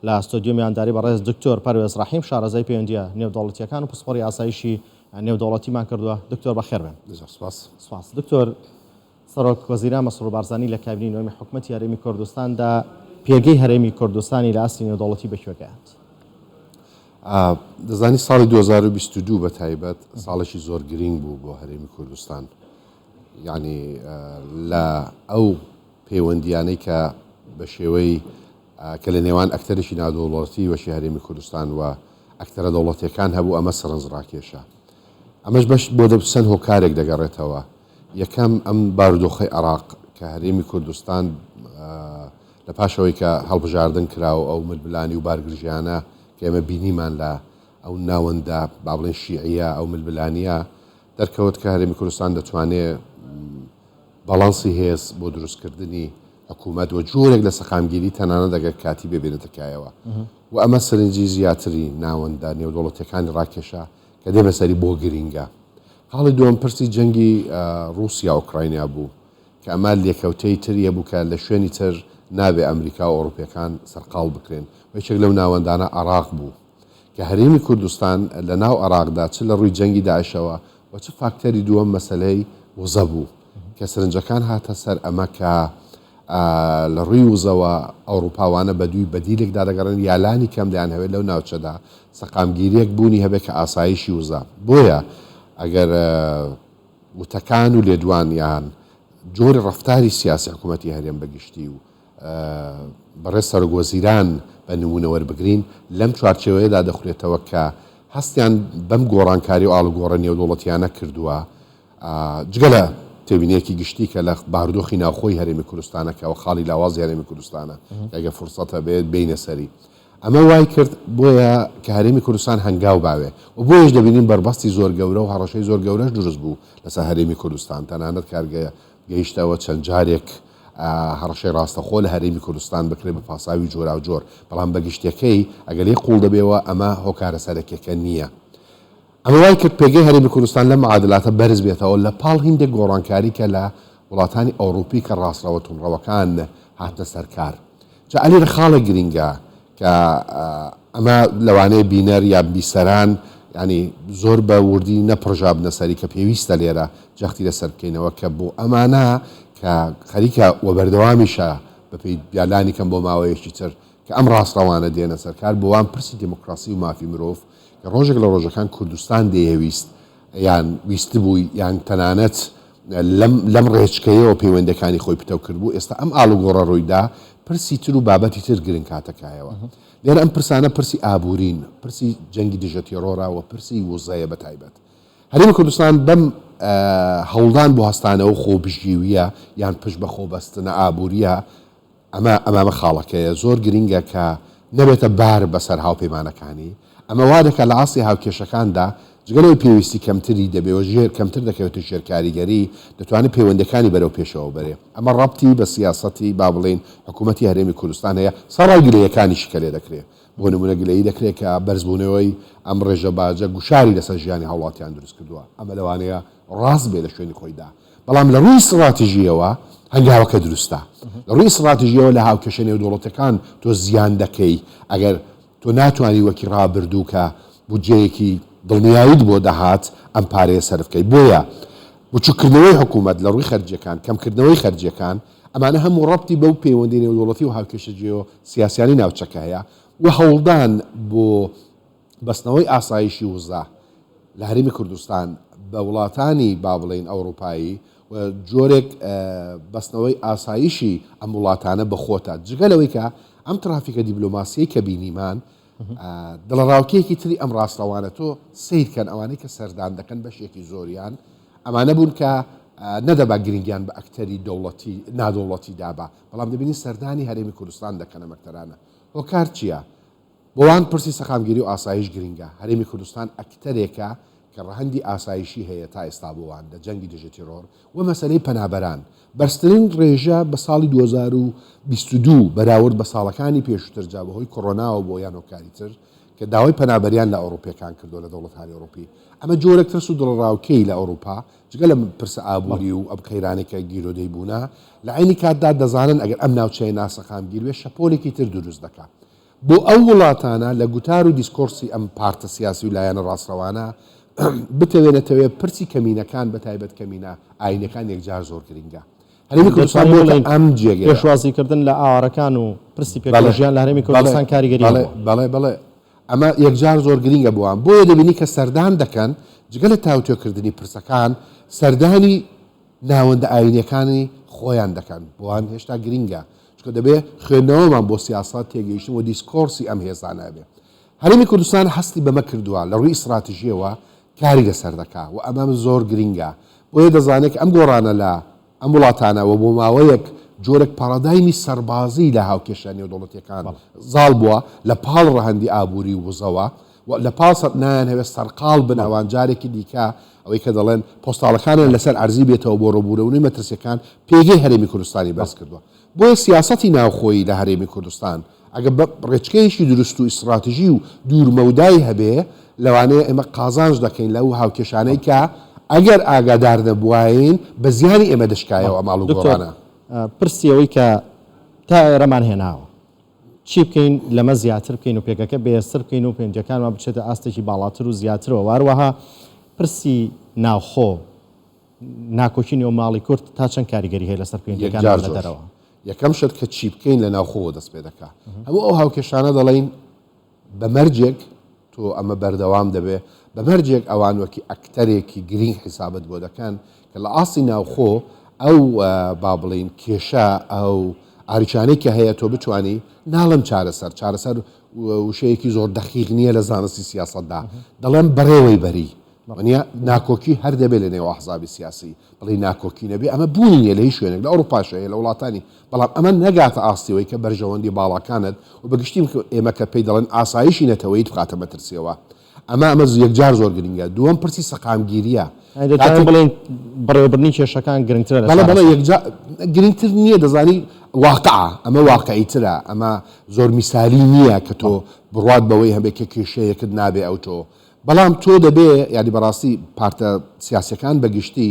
لە ئەستۆدیۆ میانداری بەڕێز دکتۆر پەروێز ڕەحیم شارەزای پەیوەندیە نێودەوڵەتیەکان و پسپۆڕی ئاسایشی نێودەوڵەتیمان کردووە. دکتۆر بەخێر بێن. سپاس. دکتۆر سەرۆک وەزیران مەسرور بارزانی لە کابینەی نوێمی حکوومەتی هەرێمی کوردستاندا پێگەی هەرێمی کوردستانی لە ئاستی نێودەوڵەتی بەکوێگەیاند؟ دەزانی ساڵی 2022 بە تایبەت ساڵێکی زۆر گرنگ بوو بۆ هەرێمی کوردستان. یعنی لە ئەو پەیوەندیانەی کە بە شێوەی کە لە نێوان ئەکتەرێکی نادەوڵەتی وەشی هەرێمی کوردستان و ئەکتەرە دەوڵەتیەکان هەبوو، ئەمە سەرنجڕاکێشە. ئەمەش بەش بۆ دەبسەن هۆکارێک دەگەڕێتەوە. یەکەم ئەم بارودۆخەی عێراق کە هەرێمی کوردستان لە پاشەوەی کە هەڵبژاردن کراوە ئەو ملبلانی و بارگرژیانە کە ئێمە بینیمان لە ئەو ناوەندا با بڵێن شیعیە ئەو ملبلانیە دەرکەوت کە هەرێمی کوردستان دەتوانێت بەڵانسی هێز بۆ دروستکردنی حکوومەت و جۆرێک لە سەقامگیری تەنانەت دەگەر کاتی ببێنێتەکایەوە و ئەمە سەرنجی زیاتری ناوەندا نێودەوڵەتیەکانی ڕاکێشە کە دێمە سەری بۆ گرینگە. حاڵی دووەم پرسی جەنگی رووسیا ئوکراینیا بوو کە ئەمە لێکەوتەی تریە بوو کە لە شوێنی تر نابێ ئەمریکا و ئەوروپیەکان سەرقاڵ بکرێن. وەیەک لەو ناوەندانە عێراق بوو کە هەرێمی کوردستان لە ناو عێراقدا چ لە ڕووی جەنگی داعشەوە و چ فاکتەری دووەم مەسەلەی وزە بوو کە سەرنجەکان هاتە سەر ئەمە کە لە ڕووی وزەوە ئەوروپاوانە بە دووی بەدیلێکدا دەگەڕن یالانی کەم دەیان هەوێت لەو ناوچەدا سەقامگیریەک بوونی هەبێت کە ئاسایشی وزە. بۆیە ئەگەر وتەکان و لێدوان یان جۆری ڕەفتاری سیاسی حکوومەتی هەرێم بەگشتی و بەڕێز سەرۆکوەزیران بە نمونە وەربگرین لەم چوارچێوەیەدا دەخورێتەوە کە هەستیان بەم گۆڕانکاری و ئاڵوگۆڕە نێودەوڵەتیانە کردووە جگە لە تێبینەیەکی گشتی کە لە بارودۆخی ناوخۆی هەرێمی کوردستانەکەەوە خاڵی لاوازی هەرێمی کوردستانە ئەگە فرسەتە بێت بینە سەری ئەمە وای کرد بۆیە کە هەرێمی کوردستان هەنگاو باوێ و بۆیش دەبینین بربەستی زۆر گەورە و هەڕەشەی زۆر گەورەش دروست بوو لەسەر هەرێمی کوردستان. تەنانەت کارگەیە گەیشتەوە چەند جارێک هەڕەشەی ڕاستەخۆ لە هەرێمی کوردستان بکرێت بە پاساوی جۆرا و جۆر، بەڵام بەگشتەکەی ئەگەر یەک قوڵ دەبێەوە ئەمە هۆکارە سەرەکیەکە نییە. ئەمە وای کرد پێگەی هەرێمی کوردستان لە معادلاتە بەرز بێتەوە لە پاڵ هیندێک گۆڕانکاری کە لە وڵاتانی ئەوروپی کە ڕاستەوە تونڕەوەکان هاتنە سەرکار. جا ئەلی لە خاڵە گرینگە کە ئەمە لەوانەیە بینەر یا بیسەران ینی زۆر بە وردی نەپڕژابنە سەری کە پێویستە لێرە جەختی لەسەر بکەینەوە کە بۆ ئەمانە کە خەریکە وەبەردەوامیشە بەپێی بیالانی کەم بۆ ماوەیەکی تر کە ئەم ڕاستەوانە دێنە سەرکار بۆوان پرسی دموکراسی و مافی مرۆڤ کە ڕۆژێک لە ڕۆژەکان کوردستان دەیەویست یان ویست بووی یان تەنانەت لەم ڕێچکەیەوە پەیوەندەکانی خۆی پتەو کرد بوو. ئێستا ئەم ئاڵوگۆڕە ڕوویدا پرسی تر و بابەتی تر گرنگ کاتەکایەوە. لێرە ئەم پرسانە پرسی ئابوورین، پرسی جەنگی دژە تێرۆرا و پرسی وزەیە بە تایبەت. هەرێمی کوردستان بەم هەوڵدان بۆ هەستانەوە خۆبژگیویە یان پشت بە خۆبەستنە ئابووریە ئەمامە خاڵەکەیە زۆر گرنگە کە نەبێتە بار بەسەر هاوپەیمانەکانی. ئەمە وا دەکات لە ئاستی هاوکێشەکاندا جگەلەوەی پێویستی کەمتری دەبێەوە ژێر کەمتر دەکەوێتە ژێرکاریگەری دەتوانێت پەیوەندەکانی بەرەو پێشەوە بەرێ. ئەمە ڕەبتی بە سیاسەتی با بڵێن حکوومەتی هەرێمی کوردستان هەیە. سەڕای گلەیەکانیشی کە لێ دەکرێت بۆ نمونە گلەیی دەکرێت کە بەرزبوونەوەی ئەم ڕێژە باجە گوشاری لەسەر ژیانی هاوڵاتیان دروست کردووە. ئەمە لەوانەیە ڕاست بێ لە شوێنی خۆیدا، بەڵام لە ڕووی استراتیژیەوە هەنگاوەکە دروستە. لە ڕووی استراتیژیەوە لە هاوکێشە نێودەوڵەتەکان تۆ زیان دەکەی ئەگەر تۆ ناتوانانی وەکی ڕابردوو کە بودجەیەکی دڵنیاییت بۆ دەهات ئەم پارەیە سەرفکەی. بۆیە بچووکردنەوەی حکوومەت لە ڕووی خەرجیەکان کەمکردنەوەی خەرجیەکان ئەمانە هەموو ڕەبتی بەو پەیوەندی نێودەوڵەتی و هاوکێشە جیۆ سیاسیانی ناوچەکە هەیە و هەوڵدان بۆ بەستنەوەی ئاسایشی وزە لە هەرێمی کوردستان بە وڵاتانی با بڵێن ئەوروپایی و جۆرێک بەستنەوەی ئاسایشی ئەم وڵاتانە بەخۆتە جگەلەوەی کە ئەم ترافیکە دیبلۆماسی کە بینیمان دڵڕاوکەیەکی تری ئەم ڕاستەوانە تۆ سیرکەن ئەوانەی کە سەردان دەکەن بەشێکی زۆریان ئەمانە بوون کە نەدەبا گرنگیان بە ئەکتەری دەوڵەتی نادەوڵەتی دابا، بەڵام دەبینی سەردانی هەرێمی کوردستان دەکەنە مەکتەرانە. هۆکار چییە؟ بۆوان پرسی سەقامگیری و ئاسایش گرنگە. هەرێمی کوردستان ئەکتەرێکە کە ڕەهەندی ئاسایشی هەیە تا ئێستا بۆوان لە جەنگی دژە تیرۆر و مەسەلەی پەنابەران. بەرزترین ڕێژە بە ساڵی 2022 بەراورد بە ساڵەکانی پێشووتر جا بەهۆی کۆڕۆناوە بۆ یان هۆکاری تر کە داوای پەنابەریان لە ئەوروپیەکان کردو لە دەوڵەتانی ئەوروپی. ئەمە جۆرێک ترس و دڵڕاوکەی لە ئەوروپا جگە لە پرسە ئابووری و ئەم قەیرانێکە گیرۆدەی بوونە لە عینی کاتدا دەزانن ئەگەر ئەم ناوچەیە ناسەقامگیر بێ شەپۆلێکی تر دروست دەکات. بۆ ئەو وڵاتانە لە گوتار و دیسکۆرسی ئەم پارتە سیاسی و لایەنە ڕاستڕەوانە بتەوێنێتەوێ پرسی کەمینەکان بە تایبەت کەمینە ئاینەکان یەکجار زۆر گرنگە. هەرێمی کوردستان ئەم جێگە پێشوازیکردن لە ئاوارەکان و پرسی پێکژیان لە هەرێمی کوردستان کاریگەری بەڵێ ئەمە یەکجار زۆر گرنگە بووان بۆیە دەبینی کە سەردان دەکەن جگە لە تاوتێکردنی پرسەکان سەردانی ناوەندە ئاینەکانی خۆیان دەکەن بۆیان هێشتا گرنگە چکە دەبێت خوێندنەوەمان بۆ سیاسات تێگەیشتن و دیسکۆرسی ئەم هێزانە بێ. هەرێمی کوردستان هەستی بەمە کردووە لە ڕووی ئیستراتیژیەوە کاری لەسەر دەکا و ئەمە زۆر گرنگە بۆیە دەزانێت ئەم گۆڕانە لە ئەم وڵاتانەوە بۆ ماوەیەک جۆرێک پارادایمی سەربازی لە هاوکێشە نێودەوڵەتیەکان زاڵ بووە لە پاڵ ڕەهەندی ئابووری و وزەوە لە پاسەت نایان هەوێت سەرقاڵ بن ئەوان جارێکی دیکە ئەوەی کە دەڵێن پۆستاڵەکانیان لەسەر ئەرزی بێتەوە بۆ ڕۆبوورەوەی مەترسیەکان پێگەی هەرێمی کوردستانی بەرز کردووە. بۆیە سیاسەتی ناوخۆیی لە هەرێمی کوردستان ئەگە ڕێچکەیەکی دروست و ئیستراتیژی و دوورمەودای هەبێ لەوانەیە ئێمە قازانج دەکەین لەو هاوکێشانەی کە ئەگەر ئاگادار نەبووین بە زیانی ئێمە دەشکایەوە ئەماڵ و گۆڕانە. پرسیەوەی کە تا ئێرەمان هێناوە چی بکەین لەمە زیاتر بکەین و پێکەکە بێستر بکەین و پێنجەکانمان بچێتە ئاستێکی باڵاتر و زیاترەوە واروەها پرسی ناوخۆ ناکۆکی نێو ماڵی کورد تا چەند کاریگەری هەیە لەسەر پێنجەکان لە دەرەوە. یەکەم شت کە چی بکەین لە ناوخۆوە دەست پێ دەکات هەموو ئەو هاوکێشانە دەڵێن بە مەرجێک تۆ ئەمە بەردەوام دەبێ بە مەرجێک ئەوان وەکی ئەکتەرێکی گرنگ حیسابت بۆ دەکەن کە لە ئاسی ناوخۆ ئەو با بڵین کێشە ئەو ئاریچانەی کە هەیە تۆ بتوانی ناڵم چارەسەر وشەیەکی زۆر دەخیق نییە لە زانستی سیاسەتدا دەڵێن بەڕێوەی بەری وانە ناکۆکی هەر دەبێت لە نێو ئەحزابی سیاسی بڵێ ناکۆکی نەبێ ئەمە بوونی نیە لە هیچ شوێنێک لە ئەوروپاشەیە لە وڵاتانی بەڵام ئەمە نەگاتە ئاستیەوەی کە بەرژەوەندی باڵاکانت و بەگشتی ئێمە کە پێی دەڵێن ئاسایشی نەتەوەیت بخاتە مەترسیەوە ئەمە یەکجار زۆر گرنگە دووەم پرسی سەقامگیریە بڵێن بەڕێوەبرنی کێشەکان گرنگترە بەڵێ گرنگتر نییە دەزانی واقعە ئەمە واقعیترە ئەمە زۆر میسالی نییە کە تۆ بڕات بەوەی هەبێت کە کێشەیەکت نابێ ئەو تۆ بەڵام تۆ دەبێ یادی بەڕاستی پارتە سیاسەکان بەگشتی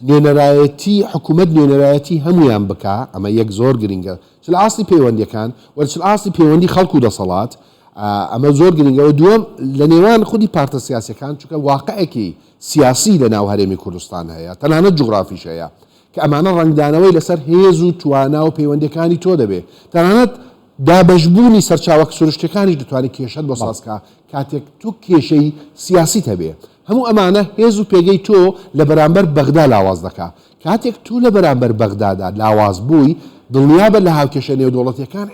نوێنەرایەتی حکوومەت نوێنەرایەتی هەمویان بکە ئەمە یەک زۆر گرنگە چ لە ئاستی پەیوەندیەکان وەرچ ئاستی پەیوەندی خەڵکو و دەسەڵات ئەمە زۆر گرنگەوە دووەم لە نێوان خودی پارتە سیاسەکان چونکە واقعێکی سیاسی لە ناو هەرێمی کوردستان هەیە تەنانەت جوغرافیش هەیە کە ئەمانە ڕنگدانەوەی لەسەر هێز و توانا و پەیوەندیەکانی تۆ دەبێت تەنانەت دابەشبوونی سەرچاوە سروشتەکانیش دەتوانێت کێشەت بۆ سازکە کاتێک تۆ کێشەی سیاسی هەبێ هەموو ئەمانە هێز و پێگەی تۆ لە بەرامبەر بەغدا لاواز دەکا کاتێک تۆ لە بەرامبەر بەغدادا لاواز بووی دڵنیابە لە هاوکێشە نێودەوڵەتیەکان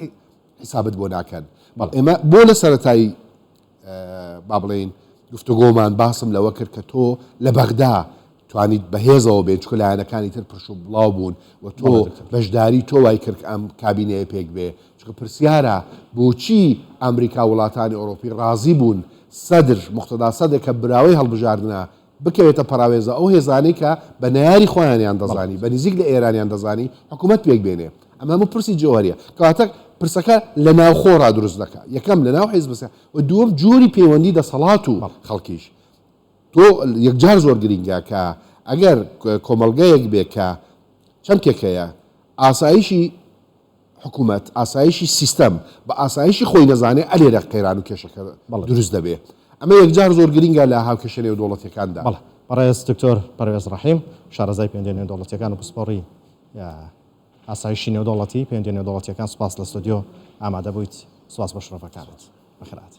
حسابت بۆ ناکەن ئێمە بۆ لە سەرەتایی با بڵێن گفتوگۆمان باسم لەوە کرد کە تۆ لە بەغدا توانیت بەهێزەوە بێت چکە لایەنەکانی تر پرش و بڵاو بوون و تۆ بەشداری تۆ وای کرد ئەم کابینەیە پێک بێ چکە پرسیارە بۆچی ئەمریکا وڵاتانی ئەوڕۆپی ڕازی بوون سەدر مختدا سەدێکە براوەی هەڵبژاردنە بکەوێتە پەراوێزە ئەو هێزانەی کە بە نەیاری خۆیانیان دەزانی بە نزیک لە ئێرانیان دەزانی حکوومەت پێک بێنێ ئەمە پرسی جوهریە کەواتە پرسەکە لە ناو خۆڕا دروست دەکات یەکەم لە ناو حیزب و دووەم جووری پەیوەندی دەسەڵات و خەڵکیش تۆ یەکجار زۆر گرنگە کە ئەگەر کۆمەلگەیەک بێ کە چەند کێکەیە ئاسایشی حکوومەت ئاسایشی سیستەم بە ئاسایشی خۆی نەزانێ ئەلێرە قەیران و کێشەکە دروست دەبێ ئەمە یەکجار زۆر گرنگە لە هاوکێشە نێودەوڵەتیەکاندا. بەڕێز دکتۆر پەروێز ڕەحیم شارەزای پەیوەندی نێودەوڵەتیەکان و پسپۆڕی ئاسایشی نێودەوڵەتی پەیوەندی نێودەوڵەتیەکان سوپاس لە ستودیۆ ئامادە بوویت سوپاس بە شرۆفەکانت بەخێرات.